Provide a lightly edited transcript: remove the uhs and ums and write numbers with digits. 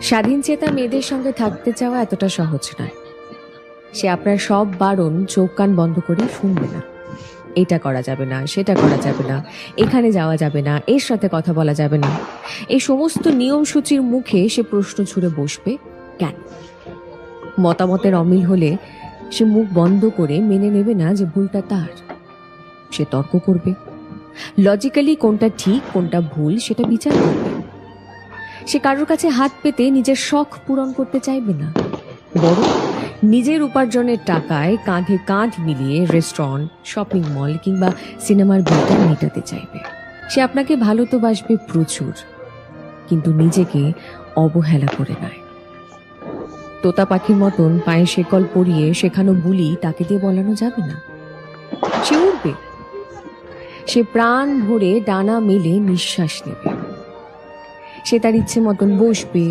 স্বাধীন চেতা মেয়েদের সঙ্গে থাকতে চাওয়া এতটা সহজ নয়। সে আপনার সব বারণ চোখ কান বন্ধ করে শুনবে না। এটা করা যাবে না, সেটা করা যাবে না, এখানে যাওয়া যাবে না, এর সাথে কথা বলা যাবে না, এই সমস্ত নিয়ম সূচির মুখে সে প্রশ্ন ছুড়ে বসবে কেন। মতামতের অমিল হলে সে মুখ বন্ধ করে মেনে নেবে না যে ভুলটা তার। সে তর্ক করবে, লজিক্যালি কোনটা ঠিক কোনটা ভুল সেটা বিচার করবে। সে কারোর কাছে হাত পেতে নিজের শখ পূরণ করতে চাইবে না, বরং নিজের উপার্জনের টাকায় কাঁধে কাঁধ মিলিয়ে রেস্টুরেন্ট, শপিং মল কিংবা সিনেমার বিলটা মেটাতে চাইবে। সে আপনাকে ভালো তো বাসবে প্রচুর, কিন্তু নিজেকে অবহেলা করে নয়। তোতা পাখির মতন পায়ে শেকল পরিয়ে শেখানো বুলি তাকে দিয়ে বলানো যাবে না। সে উঠবে, সে প্রাণ ভরে ডানা মেলে নিঃশ্বাস নেবে, সে তার ইচ্ছে মতন বসবে,